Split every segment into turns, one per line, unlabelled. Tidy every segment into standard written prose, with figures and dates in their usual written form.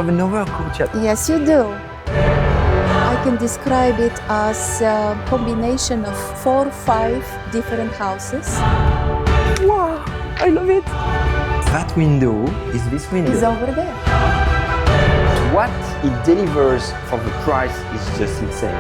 have another courtyard.
Yes, you do. I can describe it as a combination of 4 or 5 different houses.
Wow, I love it. That window is this window.
Is over there.
What it delivers for the price is just insane.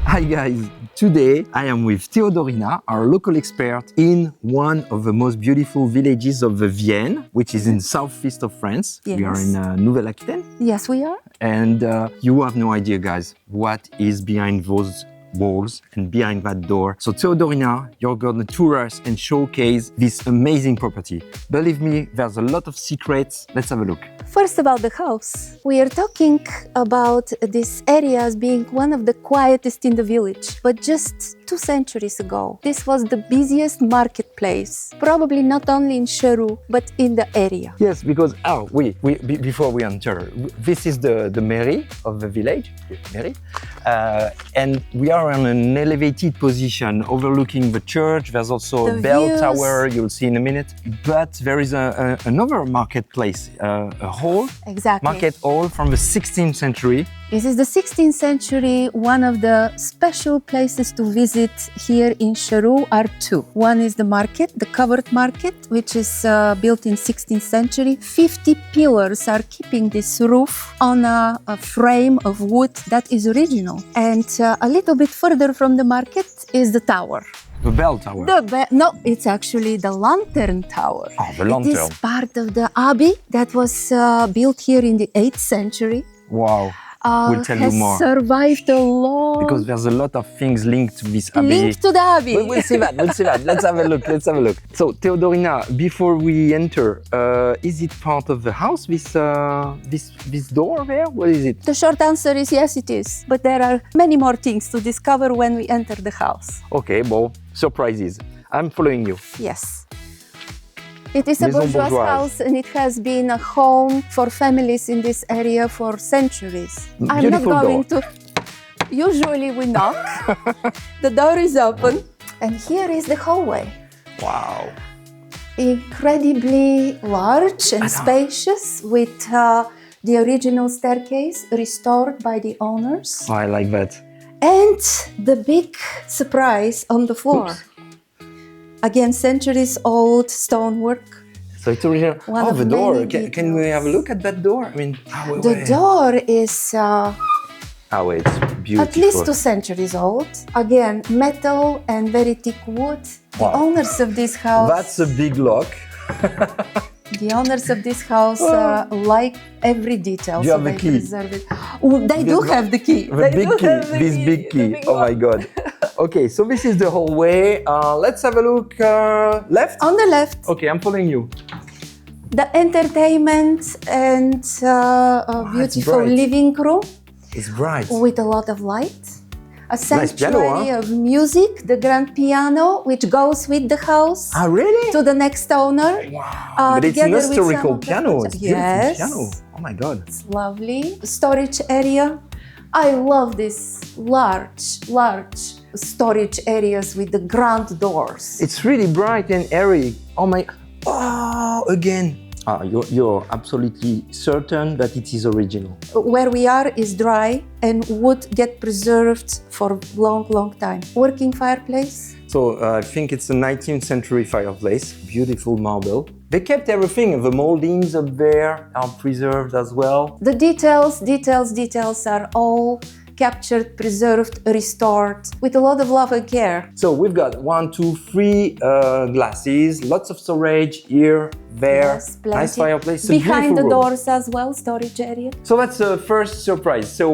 Hi guys, today I am with Teodorina, our local expert in one of the most beautiful villages of the Vienne, which is in southeast of France.
Yes.
We are in Nouvelle-Aquitaine.
Yes, we are.
And you have no idea, guys, what is behind those walls and behind that door. So Teodorina, you're gonna tour us and showcase this amazing property. Believe me, there's a lot of secrets. Let's have a look.
First, about the house. We are talking about this area as being one of the quietest in the village. But just 2 centuries ago, this was the busiest marketplace, probably not only in Charroux, but in the area.
Yes, because, before we enter, this is the mairie of the village, and we are on an elevated position overlooking the church. There's also a bell tower, you'll see in a minute. But there is another marketplace, a hall,
Exactly.
market hall from the 16th century.
This is the 16th century. One of the special places to visit here in Charroux are 2. One is the market, the covered market, which is built in 16th century. 50 pillars are keeping this roof on a frame of wood that is original. And a little bit further from the market is the tower.
The bell tower.
No, it's actually the lantern tower.
Oh, the lantern.
It is part of the abbey that was built here in the 8th century.
Wow. We'll tell you more.
Has survived a long...
Because there's a lot of things linked to this abbey.
Linked to the abbey.
We'll see that. Let's have a look. So, Teodorina, before we enter, is it part of the house, this door there? What is it?
The short answer is yes, it is. But there are many more things to discover when we enter the house.
Okay, well, surprises. I'm following you.
Yes. It is a
Maison
bourgeois
bourgeoise.
house, and it has been a home for families in this area for centuries. I'm not
Beautiful
going
door.
to... Usually we knock, the door is open, and here is the hallway.
Wow.
Incredibly large and spacious, with the original staircase restored by the owners.
Oh, I like that.
And the big surprise on the floor.
Oops.
Again, centuries-old stonework.
So it's original.
One
Oh,
of
the door.
many
Can we have a look at that door? I mean,
The door is
it's beautiful.
at least 2 centuries old. Again, metal and very thick wood. The
Wow.
owners of this house...
That's a big lock.
The owners of this house like every detail.
You have the key.
Preserve it. Oh, they do have the key.
The big key. This big key. Oh my God. Okay, so this is the hallway. Let's have a look left.
On the left,
Okay, I'm following you.
the entertainment and a beautiful
bright.
living room
It's bright.
with a lot of light. A
Nice piano,
sanctuary of music, the grand piano, which goes with the house
Ah, really?
to the next owner.
Wow. But it's an
together with some
historical
of the
piano. It's a beautiful
Yes.
piano. Oh my God.
It's lovely. Storage area. I love this large storage areas with the grand doors.
It's really bright and airy. Oh, again. You're absolutely certain that it is original.
Where we are is dry and wood get preserved for long time. Working fireplace.
So I think it's a 19th century fireplace. Beautiful marble. They kept everything. The moldings up there are preserved as well.
The details are all captured, preserved, restored with a lot of love and care.
So we've got 1, 2, 3 glasses, lots of storage here, there,
Yes, plenty.
nice fireplace. It's a
Behind the
beautiful room.
doors as well, storage area.
So that's the first surprise. So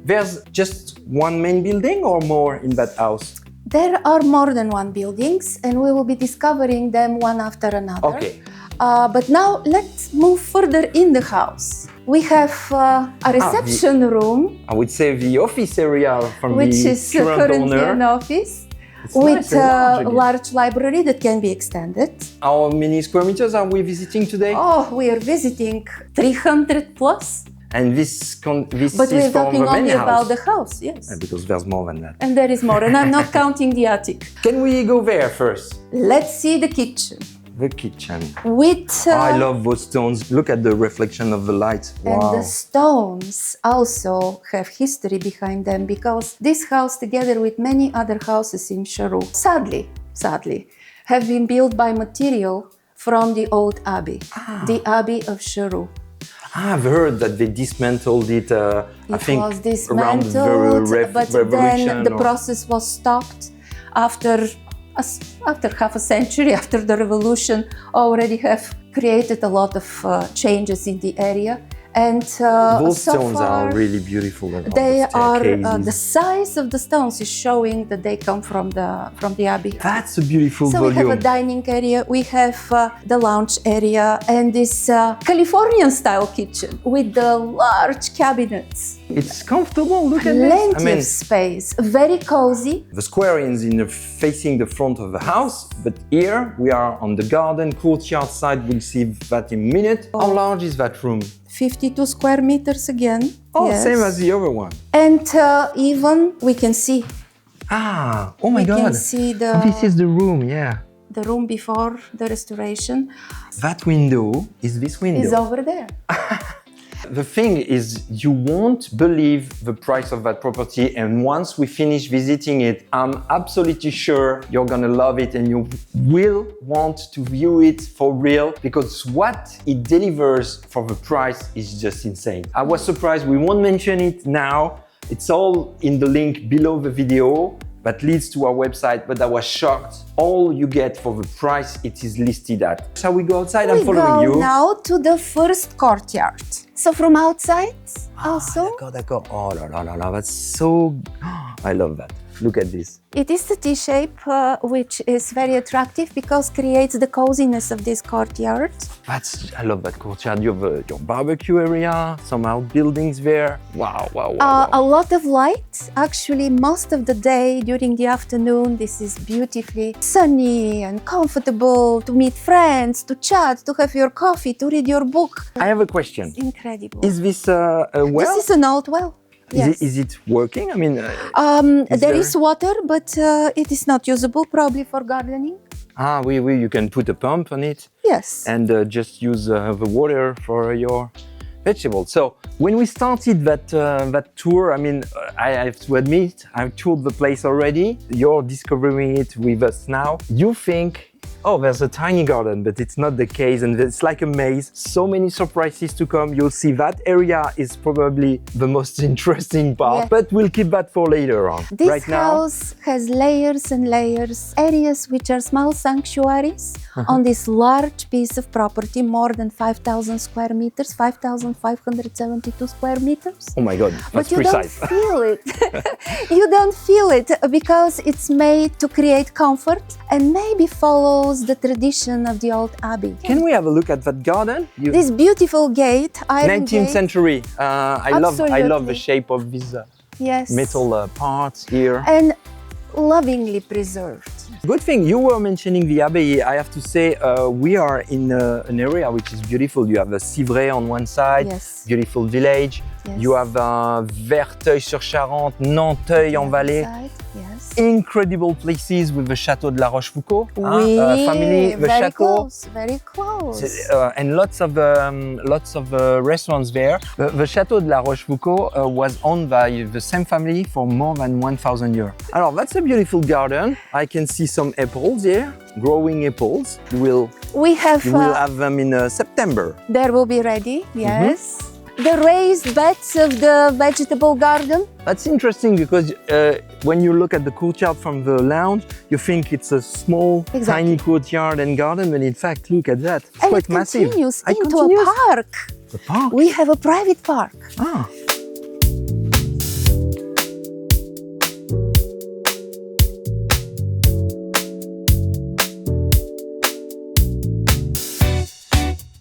there's just one main building or more in that house?
There are more than 1 buildings, and we will be discovering them one after another.
Okay.
But now let's move further in the house. We have a reception room,
I would say the office area from
which
the
is
current
currently
owner.
an office,
It's
with
nice and large
a
again.
large library that can be extended.
How many square meters are we visiting today?
Oh, we are visiting 300 plus.
And this
But
is
we're
for
talking
the main
only about
house.
the house, yes.
Because there's more than that.
And there is more, and I'm not counting the attic.
Can we go there first?
Let's see the kitchen.
The kitchen.
With
I love those stones. Look at the reflection of the light.
and
Wow.
the stones also have history behind them, because this house, together with many other houses in Charroux, sadly, have been built by material from the old abbey, the Abbey of Charroux.
I've heard that they dismantled it, I think,
was
around the
dismantled, but
revolution.
then the process was stopped after half a century after the revolution. Already have created a lot of changes in the area, and
Those
so
stones
far,
are really beautiful. On
they
the
are
staircases.
the size of the stones is showing that they come from the abbey.
That's a beautiful
So
volume.
we have a dining area, we have the lounge area, and this Californian style kitchen with the large cabinets.
It's comfortable. Look at
Plenty
this. I mean,
of space, very cozy.
the square is facing the front of the house, but here we are on the garden courtyard side. We'll see that in a minute. How large is that room?
52 square meters again.
Oh,
yes.
same as the other one.
And even we can see.
Ah, oh my
We
God.
can see
This is the room, yeah.
the room before the restoration
That window is this window.
is over there.
The thing is, you won't believe the price of that property, and once we finish visiting it, I'm absolutely sure you're gonna love it and you will want to view it for real, because what it delivers for the price is just insane. I was surprised. We won't mention it now. It's all in the link below the video that leads to our website, but I was shocked. All you get for the price it is listed at. Shall we go outside? I'm following
We go
you.
now to the first courtyard. So from outside also,
D'accord. Oh la la, that's so... I love that. Look at this.
it is the T-shape, which is very attractive because creates the coziness of this courtyard.
I love that courtyard. You have your barbecue area, some outbuildings there. Wow.
A lot of light. Actually, most of the day during the afternoon, this is beautifully sunny and comfortable to meet friends, to chat, to have your coffee, to read your book.
I have a question.
Incredible.
Is this a well?
This is an old well. Yes.
Is it working? I mean,
there is water, but it is not usable, probably for gardening.
You can put a pump on it.
Yes.
And just use the water for your vegetables. So when we started that tour, I mean, I have to admit, I've toured the place already. You're discovering it with us now. You think, oh, there's a tiny garden, but it's not the case, and it's like a maze. So many surprises to come. You'll see that area is probably the most interesting part,
Yeah.
but we'll keep that for later on.
This
right
house has layers and layers, areas which are small sanctuaries on this large piece of property, more than 5,000 square meters, 5,572 square meters.
Oh my God, that's
But you
precise.
don't feel it. You don't feel it because it's made to create comfort and maybe follows the tradition of the old abbey.
Can we have a look at that garden?
This beautiful gate, iron
19th
gate.
century. I love the
Absolutely.
shape of these
Yes.
metal parts here.
And lovingly preserved.
Good thing you were mentioning the abbey. I have to say, we are in an area which is beautiful. You have a Civray on one side,
Yes.
beautiful village.
Yes.
You have Verteuil-sur-Charente, Nanteuil-en-Vallée.
Side, yes.
Incredible places with the Château de la Rochefoucauld.
Oui,
Family, the
very
château.
close, very close.
And lots of restaurants there. The Château de la Rochefoucauld was owned by the same family for more than 1,000 years. Alors, that's a beautiful garden. I can see some apples here, growing apples. You will have them in September.
There will be ready, yes. The raised beds of the vegetable garden.
That's interesting because when you look at the courtyard from the lounge, you think it's a small, tiny courtyard and garden, but in fact, look at that. It's
And
quite
it
massive.
continues
It
into
continues.
a park.
A park?
We have a private park.
Ah.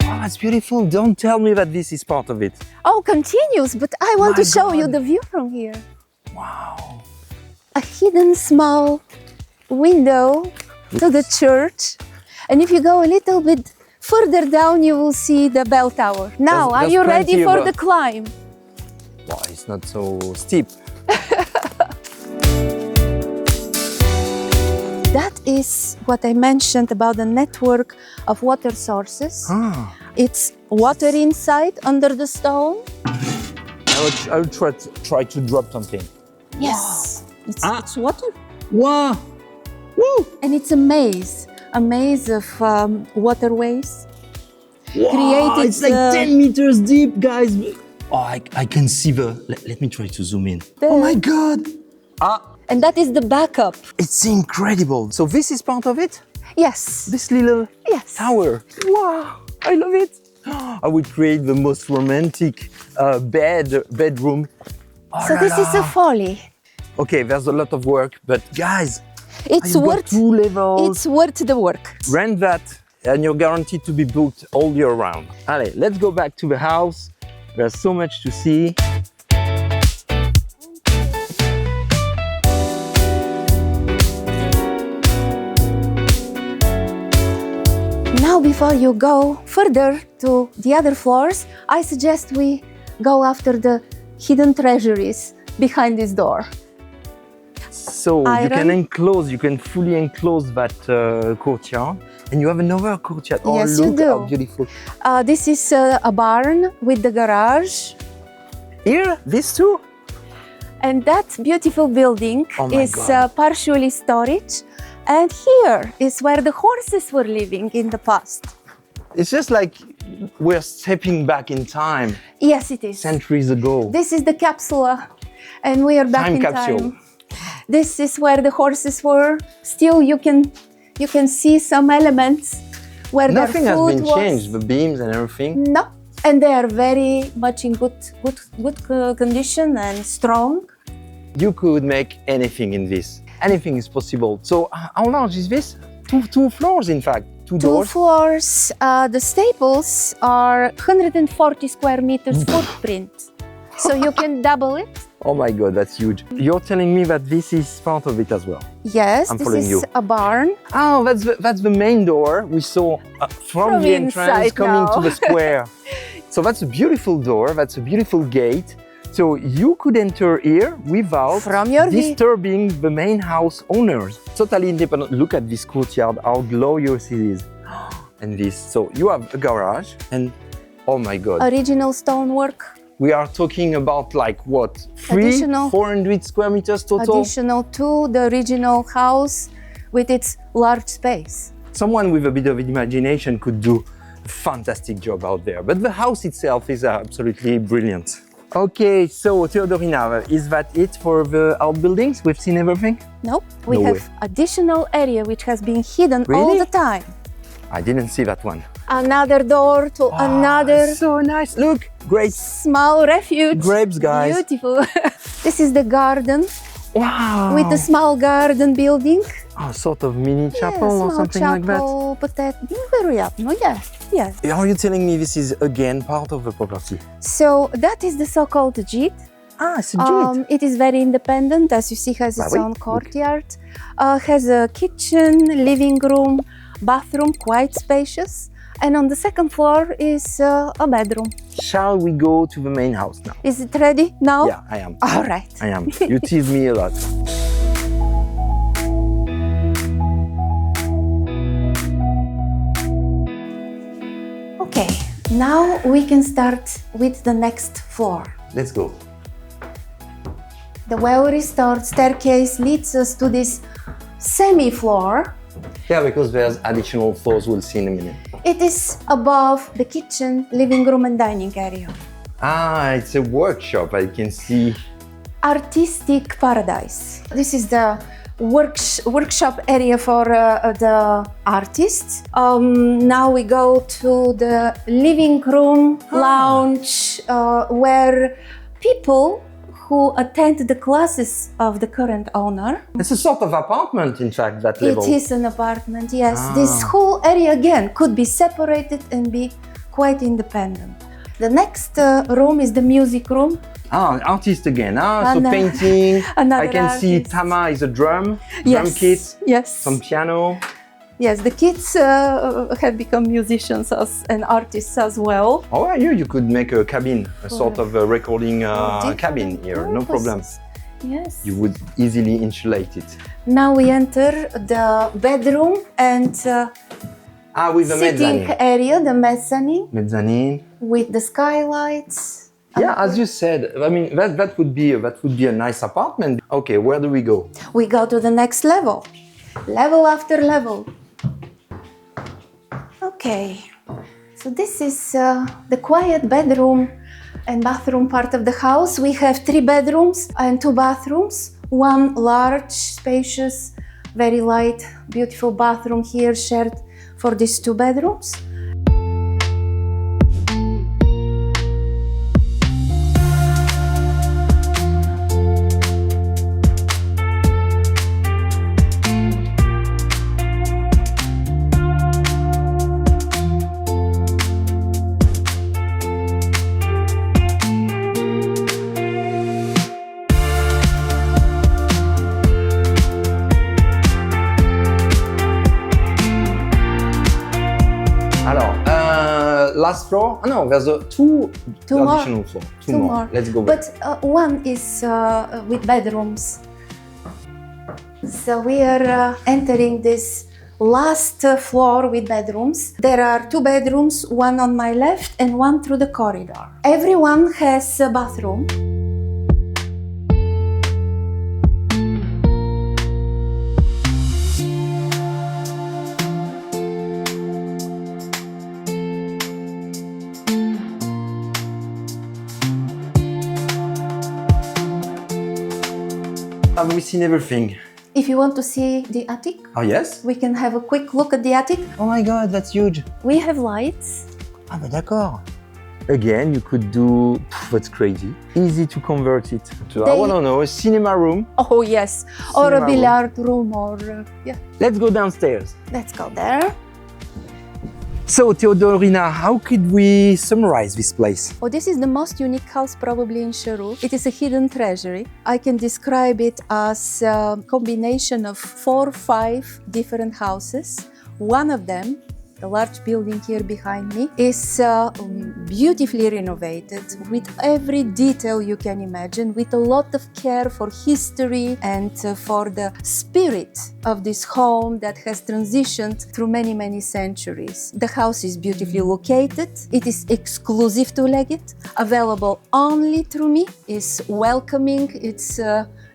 That's beautiful. Don't tell me that this is part of it.
Oh, continues, but I want
My
to show you
God.
the view from here.
Wow.
A hidden small window to the church. And if you go a little bit Further down, you will see the bell tower. Now, are
There's
you ready
plenty
for
of,
the climb?
Wow, it's not so steep.
That is what I mentioned about the network of water sources.
Ah.
It's water inside, under the stone.
I will try to drop something.
Yes, it's water.
Wow! Woo!
And it's a maze of waterways.
Wow,
Created
it's like 10 meters deep, guys. Oh, I can see the... Let me try to zoom in. Oh my God!
And that is the backup.
It's incredible. So this is part of it?
Yes.
This little
Yes.
tower. Wow, I love it. I would create the most romantic bedroom. Oh
So
la
this is
la.
a folly.
Okay, there's a lot of work, but guys,
It's
you've got
worth
2 levels.
It's worth the work.
Rent that and you're guaranteed to be booked all year round. Allez, let's go back to the house. There's so much to see.
Now, before you go further to the other floors, I suggest we go after the hidden treasuries behind this door.
So you can fully enclose that courtyard, and you have another courtyard. Oh,
Yes,
look
you do.
how beautiful!
This is a barn with the garage.
Here, these two.
And that beautiful building
Oh my
is
God.
partially storage. And here is where the horses were living in the past.
It's just like we're stepping back in time,
Yes, it is.
centuries ago.
This is the capsula, and we are back
Time
in
capsule.
time. This is where the horses were. Still, you can see some elements where
Nothing
their
has
food
been
was.
changed, the beams and everything.
No, and they are very much in good condition and strong.
You could make anything in this. Anything is possible. So how large is this? Two floors, in fact. Two
Two
doors.
floors. The stables are 140 square meters footprint, so you can double it.
Oh my God, that's huge. You're telling me that this is part of it as well.
Yes,
I'm
this
following
is
you.
a barn.
Oh, that's the main door we saw from the entrance
inside
coming
now.
to the square. So that's a beautiful door. That's a beautiful gate. So you could enter here without
From your
disturbing the main house owners. Totally independent. Look at this courtyard, how glorious it is. And this. So you have a garage and oh my God.
Original stonework.
We are talking about like what?
Additional-
400 square meters total?
Additional to the original house with its large space.
Someone with a bit of imagination could do a fantastic job out there. But the house itself is absolutely brilliant. Okay, so Theodorina, is that it for the outbuildings? We've seen everything?
Nope, we
No
have
way.
additional area which has been hidden all
Really?
the time.
I didn't see that one.
Another door to another
So nice. Look, grapes.
small refuge.
Grapes, guys.
Beautiful. This is the garden
Wow.
with a small garden building.
Oh, sort of mini chapel or
small
something like that.
chapel, but that very up. No, yeah, yeah.
Are you telling me this is again part of the property?
So that is the so-called gîte.
Ah, it's a gîte.
It is very independent, as you see, has its
oui.
own courtyard, has a kitchen, living room, bathroom, quite spacious. And on the second floor is a bedroom.
Shall we go to the main house now?
Is it ready now?
Yeah, I am.
All right.
I am. You tease me a lot.
Okay, now we can start with the next floor.
Let's go.
The well-restored staircase leads us to this semi-floor.
Yeah, because there's additional floors we'll see in a minute.
It is above the kitchen, living room and dining area.
Ah, it's a workshop, I can see.
Artistic paradise. This is the workshop area for the artists. Now we go to the living room, lounge, where people who attend the classes of the current owner.
It's a sort of apartment, in fact, that level.
It is an apartment, yes. This whole area again could be separated and be quite independent. The next room is the music room.
Ah, artist again. Ah, so
Another-
painting. I
another
can see
artist.
Tama is a drum
Yes,
kit,
yes.
some piano.
Yes, the kids have become musicians and artists as well.
How are you? You could make a cabin, a sort of a recording cabin here, no problem.
Yes.
You would easily insulate it.
Now we enter the bedroom and
With the
sitting
mezzanine.
area, the
Mezzanine.
with the skylights.
Yeah, as you said, I mean that would be a nice apartment. Okay, where do we go?
We go to the next level, level after level. Okay, so this is the quiet bedroom and bathroom part of the house. We have 3 bedrooms and 2 bathrooms. One large, spacious, very light, beautiful bathroom here shared for these 2 bedrooms.
Last floor? Oh, no, there's two additional floors. Two more. Let's go back.
But one is with bedrooms. So we are entering this last floor with bedrooms. There are 2 bedrooms, one on my left and one through the corridor. Everyone has a bathroom.
Have we seen everything?
If you want to see the attic,
Oh, yes?
we can have a quick look at the attic.
Oh my god, that's huge.
We have lights.
Ah, bah d'accord. Again, you could do, that's crazy. Easy to convert it to, I want to know, a cinema room.
Oh yes, or
Cinema
a billiard room, or yeah.
Let's go downstairs.
Let's go there.
So, Theodorina, how could we summarize this place?
Oh, this is the most unique house probably in Charroux. It is a hidden treasury. I can describe it as a combination of 4 or 5 different houses. One of them, the large building here behind me, is beautifully renovated with every detail you can imagine, with a lot of care for history and for the spirit of this home that has transitioned through many, many centuries. The house is beautifully located. It is exclusive to Leggett, available only through me, is welcoming its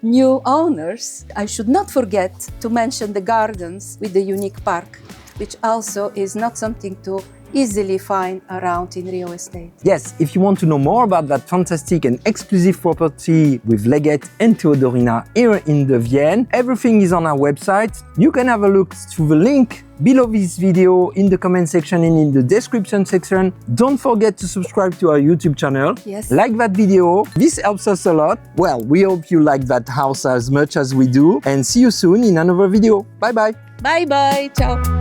new owners. I should not forget to mention the gardens with the unique park, which also is not something to easily find around in real estate.
Yes, if you want to know more about that fantastic and exclusive property with Leggett and Theodorina here in the Vienne, everything is on our website. You can have a look through the link below this video in the comment section and in the description section. Don't forget to subscribe to our YouTube channel.
Yes.
Like that video. This helps us a lot. Well, we hope you like that house as much as we do, and see you soon in another video. Bye bye.
Bye bye, ciao.